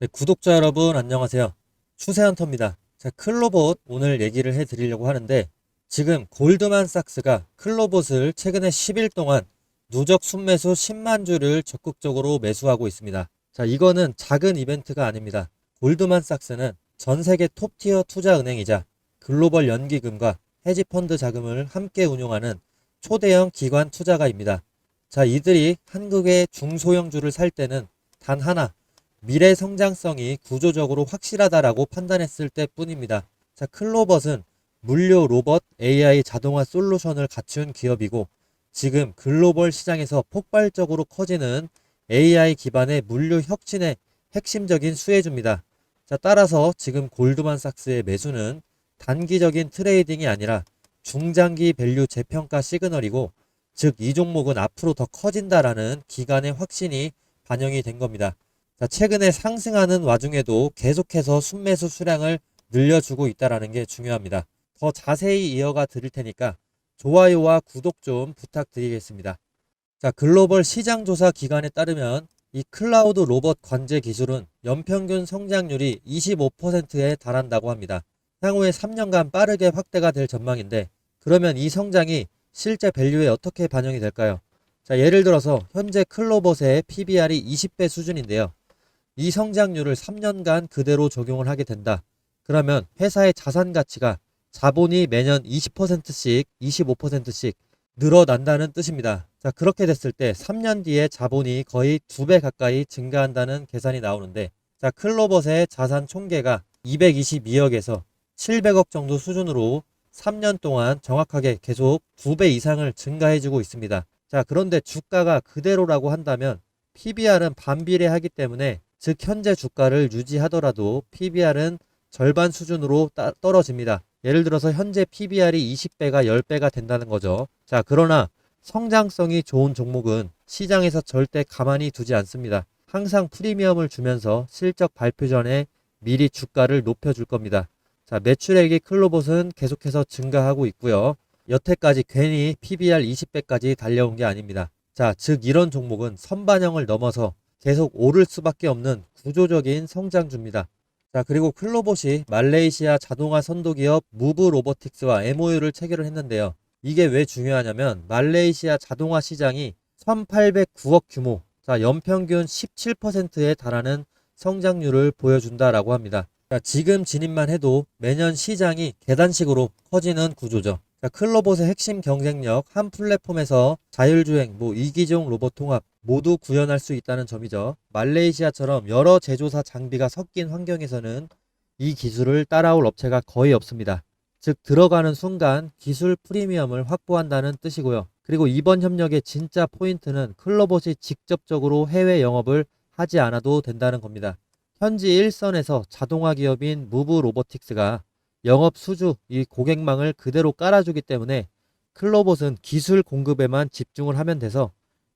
네, 구독자 여러분 안녕하세요. 추세헌터입니다. 자, 클로봇 오늘 얘기를 해드리려고 하는데 지금 골드만삭스가 클로봇을 최근에 10일 동안 누적 순매수 10만 주를 적극적으로 매수하고 있습니다. 자, 이거는 작은 이벤트가 아닙니다. 골드만삭스는 전 세계 톱티어 투자은행이자 글로벌 연기금과 헤지펀드 자금을 함께 운용하는 초대형 기관 투자가입니다. 자, 이들이 한국의 중소형주를 살 때는 단 하나 미래 성장성이 구조적으로 확실하다라고 판단했을 때뿐입니다. 자, 클로벗은 물류 로봇 AI 자동화 솔루션을 갖춘 기업이고 지금 글로벌 시장에서 폭발적으로 커지는 AI 기반의 물류 혁신의 핵심적인 수혜주입니다. 자, 따라서 지금 골드만삭스의 매수는 단기적인 트레이딩이 아니라 중장기 밸류 재평가 시그널이고 즉 이 종목은 앞으로 더 커진다라는 기관의 확신이 반영이 된 겁니다. 자, 최근에 상승하는 와중에도 계속해서 순매수 수량을 늘려주고 있다는 게 중요합니다. 더 자세히 이어가 드릴 테니까 좋아요와 구독 좀 부탁드리겠습니다. 자, 글로벌 시장조사 기관에 따르면 이 클라우드 로봇 관제 기술은 연평균 성장률이 25%에 달한다고 합니다. 향후에 3년간 빠르게 확대가 될 전망인데 그러면 이 성장이 실제 밸류에 어떻게 반영이 될까요? 자, 예를 들어서 현재 클로봇의 PBR이 20배 수준인데요. 이 성장률을 3년간 그대로 적용을 하게 된다. 그러면 회사의 자산 가치가 자본이 매년 20%씩, 25%씩 늘어난다는 뜻입니다. 자, 그렇게 됐을 때 3년 뒤에 자본이 거의 2배 가까이 증가한다는 계산이 나오는데, 자, 클로벗의 자산 총계가 222억에서 700억 정도 수준으로 3년 동안 정확하게 계속 2배 이상을 증가해주고 있습니다. 자, 그런데 주가가 그대로라고 한다면 PBR은 반비례하기 때문에 즉 현재 주가를 유지하더라도 PBR은 절반 수준으로 떨어집니다. 예를 들어서 현재 PBR이 20배가 10배가 된다는 거죠. 자, 그러나 성장성이 좋은 종목은 시장에서 절대 가만히 두지 않습니다. 항상 프리미엄을 주면서 실적 발표 전에 미리 주가를 높여줄 겁니다. 자, 매출액이 클로봇은 계속해서 증가하고 있고요. 여태까지 괜히 PBR 20배까지 달려온 게 아닙니다. 자, 즉 이런 종목은 선반영을 넘어서 계속 오를 수밖에 없는 구조적인 성장주입니다. 자, 그리고 클로봇이 말레이시아 자동화 선도기업 무브 로보틱스와 MOU를 체결을 했는데요. 이게 왜 중요하냐면 말레이시아 자동화 시장이 1809억 규모, 자, 연평균 17%에 달하는 성장률을 보여준다라고 합니다. 자, 지금 진입만 해도 매년 시장이 계단식으로 커지는 구조죠. 자, 클로봇의 핵심 경쟁력, 한 플랫폼에서 자율주행, 이기종 로봇 통합 모두 구현할 수 있다는 점이죠. 말레이시아처럼 여러 제조사 장비가 섞인 환경에서는 이 기술을 따라올 업체가 거의 없습니다. 즉 들어가는 순간 기술 프리미엄을 확보한다는 뜻이고요. 그리고 이번 협력의 진짜 포인트는 클로봇이 직접적으로 해외 영업을 하지 않아도 된다는 겁니다. 현지 일선에서 자동화 기업인 무브 로보틱스가 영업 수주, 이 고객망을 그대로 깔아주기 때문에 클로봇은 기술 공급에만 집중을 하면 돼서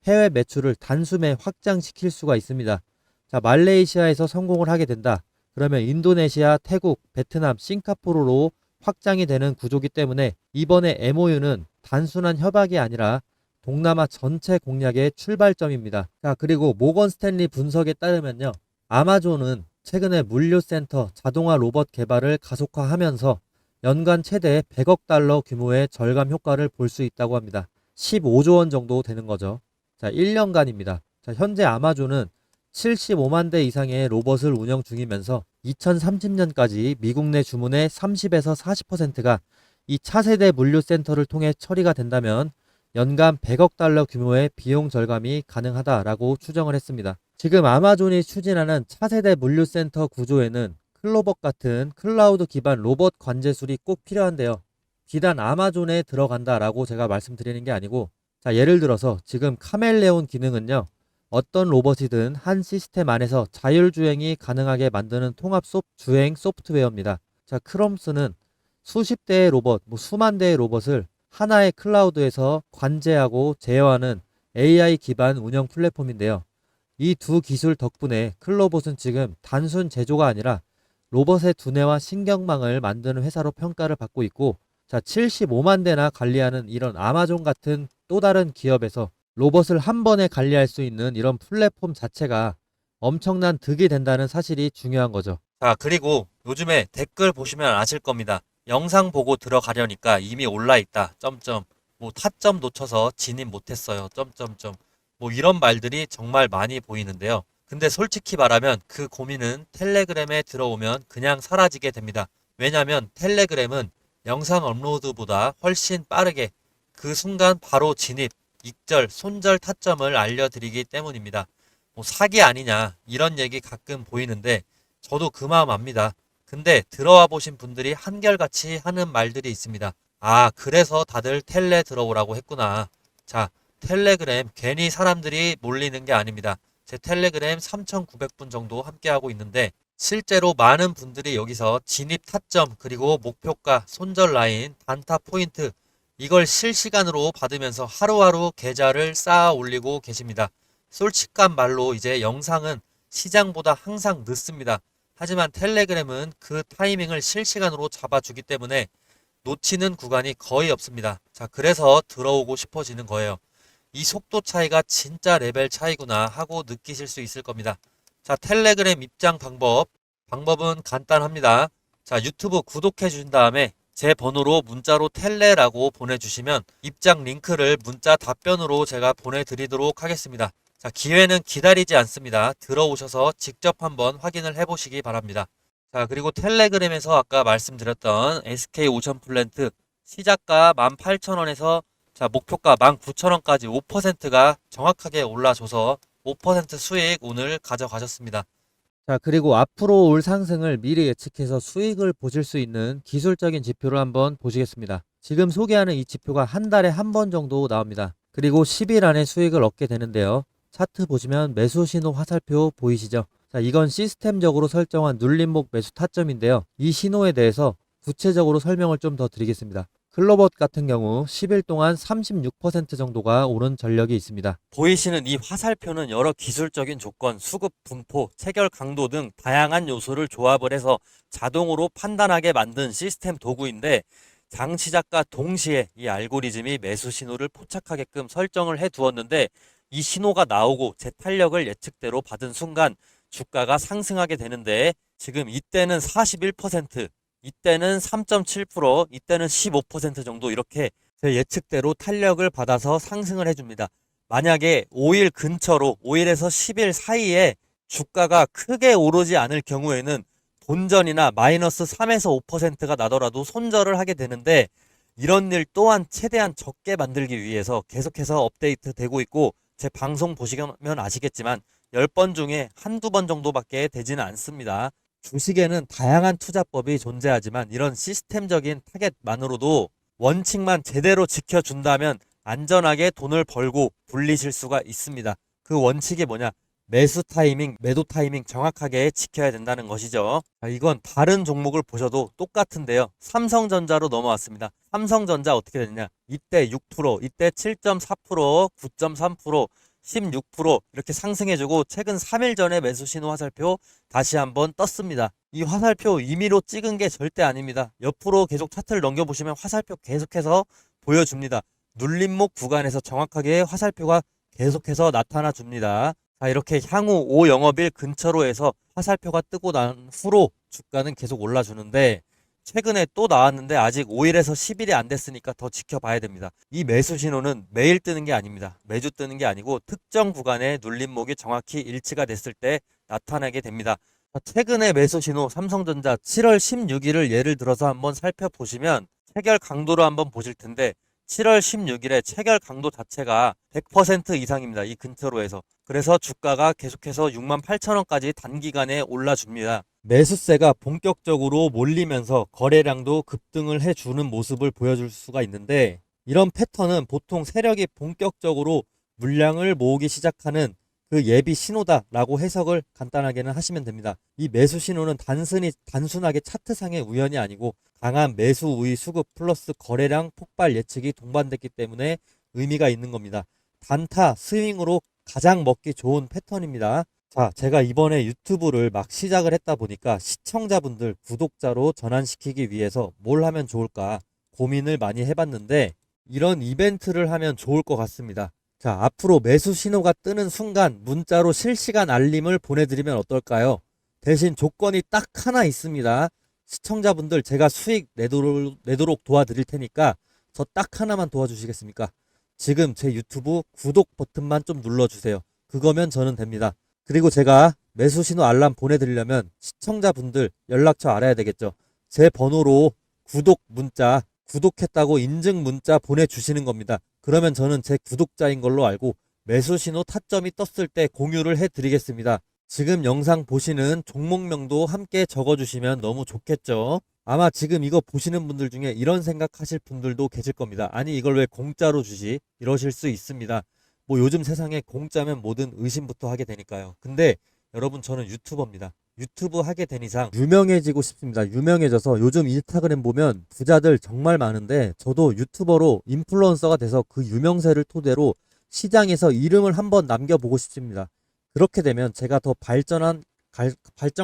해외 매출을 단숨에 확장시킬 수가 있습니다. 자, 말레이시아에서 성공을 하게 된다. 그러면 인도네시아, 태국, 베트남, 싱가포르로 확장이 되는 구조기 때문에 이번에 MOU는 단순한 협약이 아니라 동남아 전체 공략의 출발점입니다. 자, 그리고 모건 스탠리 분석에 따르면요. 아마존은 최근에 물류센터 자동화 로봇 개발을 가속화하면서 연간 최대 100억 달러 규모의 절감 효과를 볼 수 있다고 합니다. 15조 원 정도 되는 거죠. 자, 1년간입니다. 자, 현재 아마존은 75만 대 이상의 로봇을 운영 중이면서 2030년까지 미국 내 주문의 30에서 40%가 이 차세대 물류센터를 통해 처리가 된다면 연간 100억 달러 규모의 비용 절감이 가능하다라고 추정을 했습니다. 지금 아마존이 추진하는 차세대 물류센터 구조에는 클로봇 같은 클라우드 기반 로봇 관제술이 꼭 필요한데요. 비단 아마존에 들어간다라고 제가 말씀드리는 게 아니고, 자, 예를 들어서 지금 카멜레온 기능은요. 어떤 로봇이든 한 시스템 안에서 자율주행이 가능하게 만드는 통합 주행 소프트웨어입니다. 자, 크롬스는 수십 대의 로봇, 수만 대의 로봇을 하나의 클라우드에서 관제하고 제어하는 AI 기반 운영 플랫폼인데요. 이 두 기술 덕분에 클로봇은 지금 단순 제조가 아니라 로봇의 두뇌와 신경망을 만드는 회사로 평가를 받고 있고, 자, 75만 대나 관리하는 이런 아마존 같은 또 다른 기업에서 로봇을 한 번에 관리할 수 있는 이런 플랫폼 자체가 엄청난 득이 된다는 사실이 중요한 거죠. 자, 그리고 요즘에 댓글 보시면 아실 겁니다. 영상 보고 들어가려니까 이미 올라 있다. 점점. 뭐 타점 놓쳐서 진입 못했어요. 점점점. 뭐 이런 말들이 정말 많이 보이는데요. 근데 솔직히 말하면 그 고민은 텔레그램에 들어오면 그냥 사라지게 됩니다. 왜냐면 텔레그램은 영상 업로드보다 훨씬 빠르게 그 순간 바로 진입, 익절, 손절 타점을 알려드리기 때문입니다. 뭐 사기 아니냐 이런 얘기 가끔 보이는데 저도 그 마음 압니다. 근데 들어와 보신 분들이 한결같이 하는 말들이 있습니다. 아, 그래서 다들 텔레 들어오라고 했구나. 자, 텔레그램 괜히 사람들이 몰리는 게 아닙니다. 제 텔레그램 3,900분 정도 함께하고 있는데 실제로 많은 분들이 여기서 진입 타점 그리고 목표가, 손절 라인, 단타 포인트 이걸 실시간으로 받으면서 하루하루 계좌를 쌓아 올리고 계십니다. 솔직한 말로 이제 영상은 시장보다 항상 늦습니다. 하지만 텔레그램은 그 타이밍을 실시간으로 잡아주기 때문에 놓치는 구간이 거의 없습니다. 자, 그래서 들어오고 싶어지는 거예요. 이 속도 차이가 진짜 레벨 차이구나 하고 느끼실 수 있을 겁니다. 자, 텔레그램 입장 방법은 간단합니다. 자, 유튜브 구독해 주신 다음에 제 번호로 문자로 텔레라고 보내주시면 입장 링크를 문자 답변으로 제가 보내드리도록 하겠습니다. 자, 기회는 기다리지 않습니다. 들어오셔서 직접 한번 확인을 해보시기 바랍니다. 자, 그리고 텔레그램에서 아까 말씀드렸던 SK 오션 플랜트 시작가 18,000원에서 자, 목표가 19,000원까지 5%가 정확하게 올라줘서 5% 수익 오늘 가져가셨습니다. 자, 그리고 앞으로 올 상승을 미리 예측해서 수익을 보실 수 있는 기술적인 지표를 한번 보시겠습니다. 지금 소개하는 이 지표가 한 달에 한 번 정도 나옵니다. 그리고 10일 안에 수익을 얻게 되는데요. 차트 보시면 매수 신호 화살표 보이시죠? 자, 이건 시스템적으로 설정한 눌림목 매수 타점인데요. 이 신호에 대해서 구체적으로 설명을 좀 더 드리겠습니다. 클로봇 같은 경우 10일 동안 36% 정도가 오른 전력이 있습니다. 보이시는 이 화살표는 여러 기술적인 조건, 수급 분포, 체결 강도 등 다양한 요소를 조합을 해서 자동으로 판단하게 만든 시스템 도구인데 장 시작과 동시에 이 알고리즘이 매수 신호를 포착하게끔 설정을 해 두었는데 이 신호가 나오고 제 탄력을 예측대로 받은 순간 주가가 상승하게 되는데 지금 이때는 41%, 이때는 3.7%, 이때는 15% 정도 이렇게 제 예측대로 탄력을 받아서 상승을 해줍니다. 만약에 5일 근처로 5일에서 10일 사이에 주가가 크게 오르지 않을 경우에는 본전이나 마이너스 3에서 5%가 나더라도 손절을 하게 되는데 이런 일 또한 최대한 적게 만들기 위해서 계속해서 업데이트 되고 있고 제 방송 보시면 아시겠지만 10번 중에 한두 번 정도밖에 되지는 않습니다. 주식에는 다양한 투자법이 존재하지만 이런 시스템적인 타겟만으로도 원칙만 제대로 지켜준다면 안전하게 돈을 벌고 불리실 수가 있습니다. 그 원칙이 뭐냐? 매수 타이밍, 매도 타이밍 정확하게 지켜야 된다는 것이죠. 이건 다른 종목을 보셔도 똑같은데요. 삼성전자로 넘어왔습니다. 삼성전자 어떻게 됐냐? 이때 6%, 이때 7.4%, 9.3%, 16% 이렇게 상승해주고 최근 3일 전에 매수 신호 화살표 다시 한번 떴습니다. 이 화살표 임의로 찍은 게 절대 아닙니다. 옆으로 계속 차트를 넘겨보시면 화살표 계속해서 보여줍니다. 눌림목 구간에서 정확하게 화살표가 계속해서 나타나 줍니다. 자, 이렇게 향후 5영업일 근처로 해서 화살표가 뜨고 난 후로 주가는 계속 올라주는데 최근에 또 나왔는데 아직 5일에서 10일이 안 됐으니까 더 지켜봐야 됩니다. 이 매수 신호는 매일 뜨는 게 아닙니다. 매주 뜨는 게 아니고 특정 구간의 눌림목이 정확히 일치가 됐을 때 나타나게 됩니다. 최근에 매수 신호 삼성전자 7월 16일을 예를 들어서 한번 살펴보시면 체결 강도로 한번 보실 텐데 7월 16일에 체결 강도 자체가 100% 이상입니다. 이 근처로 해서. 그래서 주가가 계속해서 68,000원까지 단기간에 올라줍니다. 매수세가 본격적으로 몰리면서 거래량도 급등을 해주는 모습을 보여줄 수가 있는데 이런 패턴은 보통 세력이 본격적으로 물량을 모으기 시작하는 그 예비 신호다라고 해석을 간단하게는 하시면 됩니다. 이 매수 신호는 단순하게 차트상의 우연이 아니고 강한 매수 우위 수급 플러스 거래량 폭발 예측이 동반됐기 때문에 의미가 있는 겁니다. 단타 스윙으로 가장 먹기 좋은 패턴입니다. 자, 제가 이번에 유튜브를 막 시작을 했다 보니까 시청자분들 구독자로 전환시키기 위해서 뭘 하면 좋을까 고민을 많이 해봤는데 이런 이벤트를 하면 좋을 것 같습니다. 자, 앞으로 매수 신호가 뜨는 순간 문자로 실시간 알림을 보내드리면 어떨까요? 대신 조건이 딱 하나 있습니다. 시청자분들 제가 수익 내도록 도와드릴 테니까 저 딱 하나만 도와주시겠습니까? 지금 제 유튜브 구독 버튼만 좀 눌러주세요. 그거면 저는 됩니다. 그리고 제가 매수 신호 알람 보내드리려면 시청자분들 연락처 알아야 되겠죠. 제 번호로 구독 문자, 구독했다고 인증 문자 보내주시는 겁니다. 그러면 저는 제 구독자인 걸로 알고 매수 신호 타점이 떴을 때 공유를 해드리겠습니다. 지금 영상 보시는 종목명도 함께 적어주시면 너무 좋겠죠. 아마 지금 이거 보시는 분들 중에 이런 생각하실 분들도 계실 겁니다. 아니 이걸 왜 공짜로 주지? 이러실 수 있습니다. 뭐 요즘 세상에 공짜면 뭐든 의심부터 하게 되니까요. 근데 여러분 저는 유튜버입니다. 유튜브 하게 된 이상 유명해지고 싶습니다. 유명해져서 요즘 인스타그램 보면 부자들 정말 많은데 저도 유튜버로 인플루언서가 돼서 그 유명세를 토대로 시장에서 이름을 한번 남겨보고 싶습니다. 그렇게 되면 제가 더 발전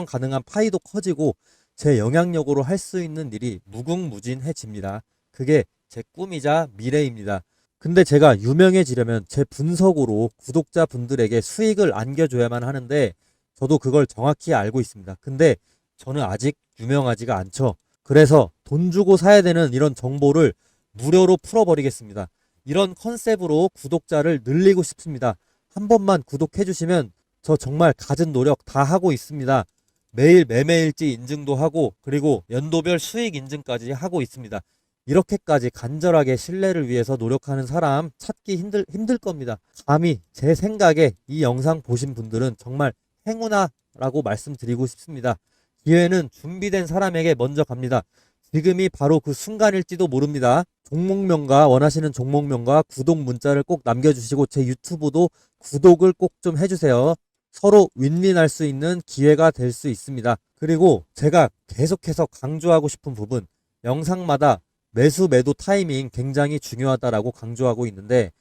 가능한 파이도 커지고 제 영향력으로 할 수 있는 일이 무궁무진해집니다. 그게 제 꿈이자 미래입니다. 근데 제가 유명해지려면 제 분석으로 구독자분들에게 수익을 안겨줘야만 하는데 저도 그걸 정확히 알고 있습니다. 근데 저는 아직 유명하지가 않죠. 그래서 돈 주고 사야 되는 이런 정보를 무료로 풀어버리겠습니다. 이런 컨셉으로 구독자를 늘리고 싶습니다. 한 번만 구독해 주시면 저 정말 갖은 노력 다 하고 있습니다. 매일 매매일지 인증도 하고 그리고 연도별 수익 인증까지 하고 있습니다. 이렇게까지 간절하게 신뢰를 위해서 노력하는 사람 찾기 힘들 겁니다. 감히 제 생각에 이 영상 보신 분들은 정말 행운아라고 말씀드리고 싶습니다. 기회는 준비된 사람에게 먼저 갑니다. 지금이 바로 그 순간일지도 모릅니다. 종목명과 원하시는 종목명과 구독 문자를 꼭 남겨주시고 제 유튜브도 구독을 꼭 좀 해주세요. 서로 윈윈할 수 있는 기회가 될 수 있습니다. 그리고 제가 계속해서 강조하고 싶은 부분, 영상마다 매수 매도 타이밍 굉장히 중요하다라고 강조하고 있는데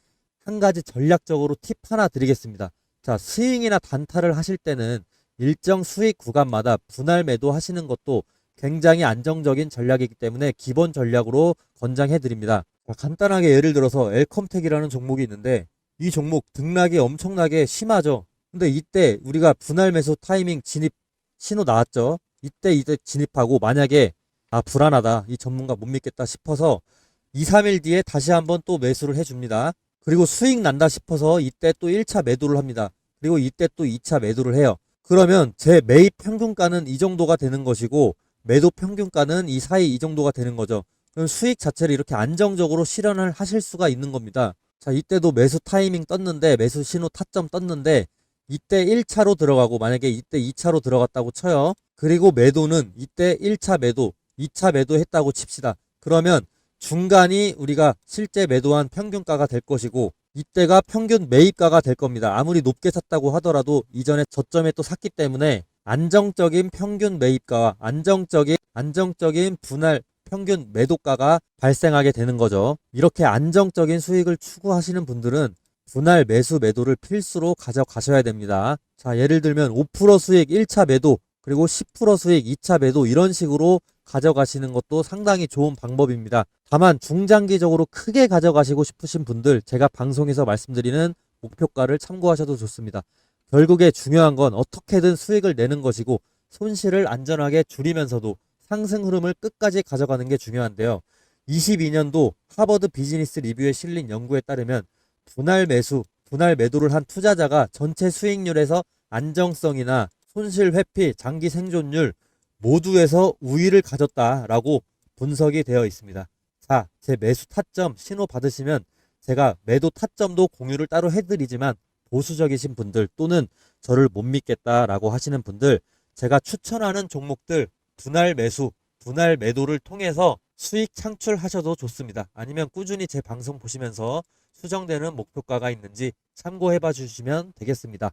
한 가지 전략적으로 팁 하나 드리겠습니다. 자, 스윙이나 단타를 하실 때는 일정 수익 구간마다 분할 매도 하시는 것도 굉장히 안정적인 전략이기 때문에 기본 전략으로 권장해 드립니다. 간단하게 예를 들어서 엘컴텍이라는 종목이 있는데 이 종목 등락이 엄청나게 심하죠. 근데 이때 우리가 분할 매수 타이밍 진입 신호 나왔죠. 이때 진입하고 만약에 불안하다, 이 전문가 못 믿겠다 싶어서 2, 3일 뒤에 다시 한번 또 매수를 해줍니다. 그리고 수익 난다 싶어서 이때 또 1차 매도를 합니다. 그리고 이때 또 2차 매도를 해요. 그러면 제 매입 평균가는 이 정도가 되는 것이고 매도 평균가는 이 사이 이 정도가 되는 거죠. 그럼 수익 자체를 이렇게 안정적으로 실현을 하실 수가 있는 겁니다. 자, 이때도 매수 타이밍 떴는데 매수 신호 타점 떴는데 이때 1차로 들어가고 만약에 이때 2차로 들어갔다고 쳐요. 그리고 매도는 이때 1차 매도, 2차 매도 했다고 칩시다. 그러면 중간이 우리가 실제 매도한 평균가가 될 것이고 이때가 평균 매입가가 될 겁니다. 아무리 높게 샀다고 하더라도 이전에 저점에 또 샀기 때문에 안정적인 평균 매입가와 안정적인 분할 평균 매도가가 발생하게 되는 거죠. 이렇게 안정적인 수익을 추구하시는 분들은 분할 매수 매도를 필수로 가져가셔야 됩니다. 자, 예를 들면 5% 수익 1차 매도 그리고 10% 수익 2차 매도 이런 식으로 가져가시는 것도 상당히 좋은 방법입니다. 다만 중장기적으로 크게 가져가시고 싶으신 분들 제가 방송에서 말씀드리는 목표가를 참고하셔도 좋습니다. 결국에 중요한 건 어떻게든 수익을 내는 것이고 손실을 안전하게 줄이면서도 상승 흐름을 끝까지 가져가는 게 중요한데요. 22년도 하버드 비즈니스 리뷰에 실린 연구에 따르면 분할 매도를 한 투자자가 전체 수익률에서 안정성이나 손실 회피, 장기 생존율 모두에서 우위를 가졌다라고 분석이 되어 있습니다. 자, 제 매수 타점 신호 받으시면 제가 매도 타점도 공유를 따로 해드리지만 보수적이신 분들 또는 저를 못 믿겠다라고 하시는 분들 제가 추천하는 종목들 분할 매수, 분할 매도를 통해서 수익 창출하셔도 좋습니다. 아니면 꾸준히 제 방송 보시면서 수정되는 목표가가 있는지 참고해 봐 주시면 되겠습니다.